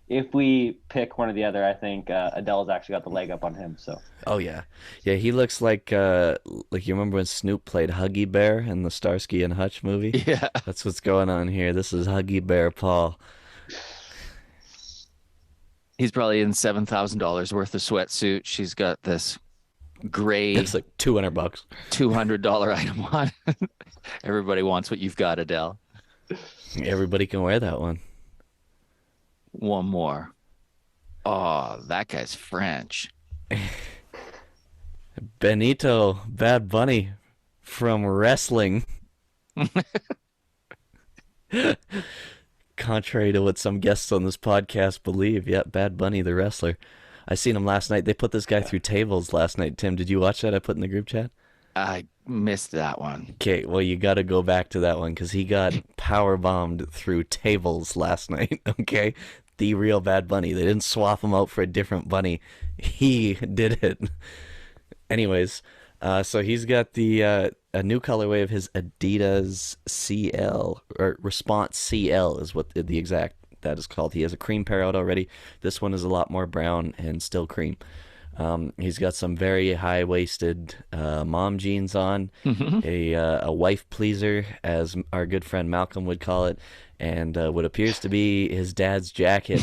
if we pick one or the other, I think Adele's actually got the leg up on him. So Oh yeah, yeah. He looks like you remember when Snoop played Huggy Bear in the Starsky and Hutch movie? Yeah. That's what's going on here. This is Huggy Bear Paul. He's probably in $7,000 worth of sweatsuit. She's got this gray It's like $200. $200 item on. Everybody wants what you've got, Adele. Everybody can wear that one. One more. Oh, that guy's French. Benito, Bad Bunny from wrestling. Contrary to what some guests on this podcast believe, yeah, Bad Bunny, the wrestler. I seen him last night. They put this guy through tables last night. Tim, did you watch that? I put in the group chat. I missed that one. Okay, well, you got to go back to that one because he got power bombed through tables last night. Okay, the real Bad Bunny. They didn't swap him out for a different bunny. He did it. Anyways, so he's got the a new colorway of his Adidas CL or Response CL is what the exact that is called. He has a cream pair out already. This one is a lot more brown and still cream. He's got some very high-waisted mom jeans on, a wife pleaser, as our good friend Malcolm would call it, and what appears to be his dad's jacket,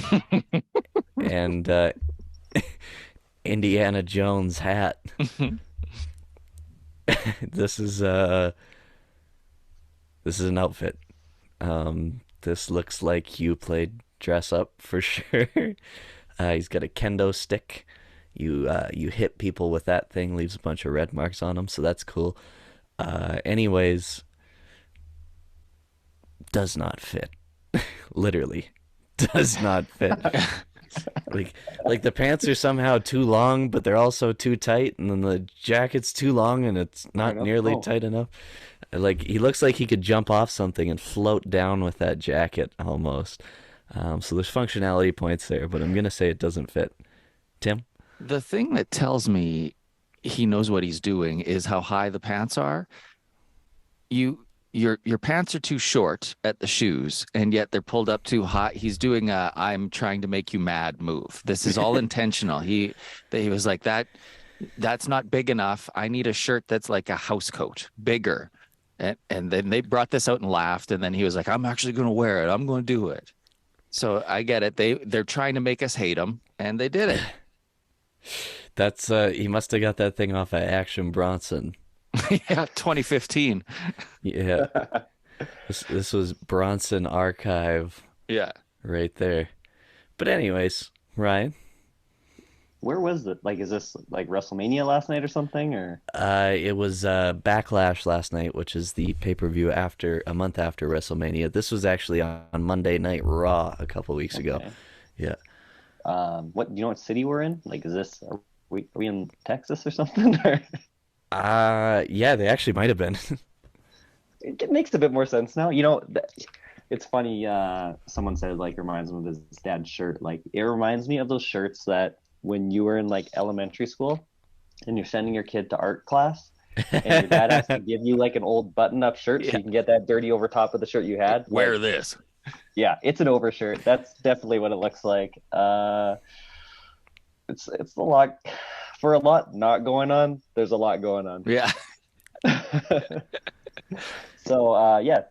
and Indiana Jones hat. This is an outfit. This looks like you played dress up for sure. He's got a kendo stick. You hit people with that thing, leaves a bunch of red marks on them, so that's cool. Anyways, does not fit. Literally, does not fit. Like the pants are somehow too long, but they're also too tight, and then the jacket's too long, and it's not nearly tight enough. Like he looks like he could jump off something and float down with that jacket almost. So there's functionality points there, but I'm gonna say it doesn't fit. Tim? The thing that tells me he knows what he's doing is how high the pants are. Your pants are too short at the shoes, and yet they're pulled up too high. He's doing a "I'm trying to make you mad" move. This is all intentional. He was like that's not big enough. I need a shirt that's like a house coat, bigger. And then they brought this out and laughed, and then he was like, I'm actually going to wear it. I'm going to do it. So I get it. They're trying to make us hate him, and they did it. That's he must have got that thing off of Action Bronson. Yeah, 2015. Yeah. This was Bronson Archive Yeah. right there. But anyways, Ryan, where was it? Like, is this like WrestleMania last night or something? Or it was Backlash last night, which is the pay-per-view a month after WrestleMania. This was actually on Monday Night Raw a couple weeks ago. Yeah. what do you know what city we're in? Like, is this are we in Texas or something? Yeah, they actually might have been. It makes a bit more sense now. It's funny. Someone said like reminds him of his dad's shirt. Like it reminds me of those shirts that when you were in like elementary school and you're sending your kid to art class and your dad has to give you like an old button-up shirt so you can get that dirty over top of the shirt you had. Wear this. Yeah, it's an overshirt. That's definitely what it looks like. It's a lot for a lot not going on. There's a lot going on. Yeah. So yeah,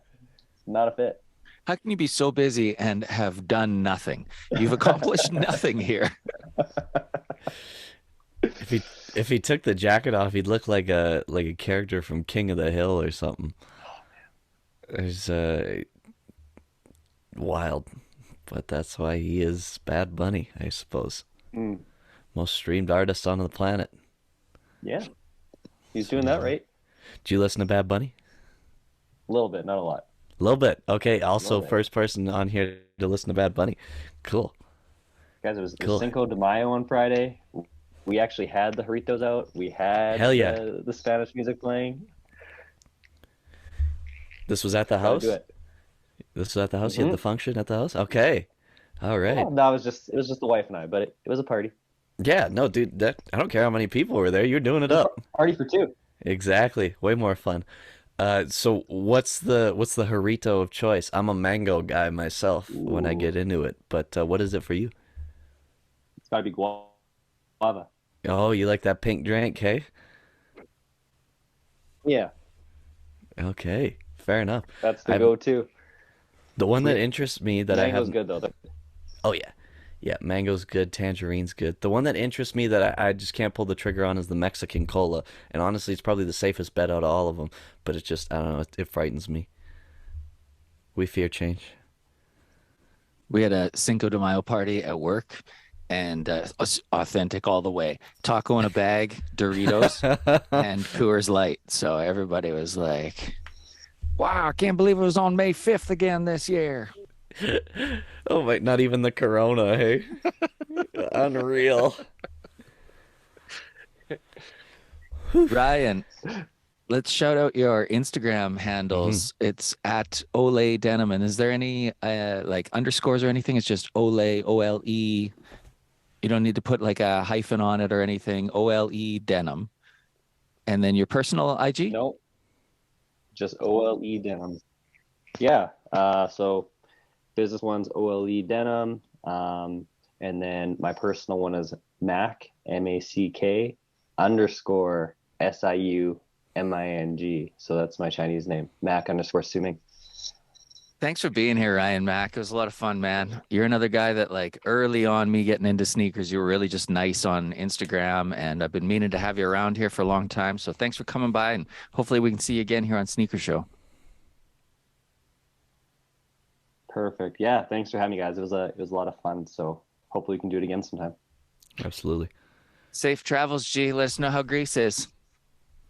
not a fit. How can you be so busy and have done nothing? You've accomplished nothing here. If he took the jacket off, he'd look like a character from King of the Hill or something. There's wild, but that's why he is Bad Bunny, I suppose. Most streamed artist on the planet. Yeah, he's doing that right. Did you listen to Bad Bunny? A little bit, not a lot. A little bit. Okay, also first person on here to listen to Bad Bunny. Cool. Guys, it was Cool. Cinco de Mayo on Friday. We actually had the Jarritos out. We had Hell yeah. the Spanish music playing. This was at the Gotta house? do it. This was at the house? You had the function at the house? Okay. All right. That was just it was just the wife and I, but it was a party. Yeah, no, dude, I don't care how many people were there. You're doing it It was up. a party for two. Exactly. Way more fun. So what's the Harito of choice? I'm a mango guy myself when I Ooh, get into it, but what is it for you? it's gotta be guava. Oh, you like that pink drink, hey? Yeah, Okay, fair enough. that's the I've go-to. the one that Yeah, interests me that I mango's haven't. good though. Oh yeah, yeah, mango's good, tangerine's good. The one that interests me that I just can't pull the trigger on is the Mexican cola, and honestly, it's probably the safest bet out of all of them. But it just I don't know, it frightens me. We fear change. We had a Cinco de Mayo party at work, and authentic all the way. Taco in a bag, Doritos, and Coors Light. So everybody was like, "Wow, I can't believe it was on May 5th again this year." Oh my, not even the Corona, hey? Unreal. Ryan, let's shout out your Instagram Hmm. handles. It's at Ole Denim. And is there any like underscores or anything? It's just Ole, OLE. You don't need to put like a hyphen on it or anything. OLE Denim. And then your personal IG? No, just OLE denim. Yeah. So business one's OLE denim. And then my personal one is Mack, MACK underscore SIUMING. So that's my Chinese name, Mac underscore Suming. Thanks for being here, Ryan Mack. It was a lot of fun, man. You're another guy that, like, early on me getting into sneakers, you were really just nice on Instagram, and I've been meaning to have you around here for a long time. So thanks for coming by, and hopefully we can see you again here on Sneaker Show. Perfect. Yeah. Thanks for having me, guys. It was a lot of fun. So hopefully we can do it again sometime. Absolutely. Safe travels, G. Let us know how Greece is.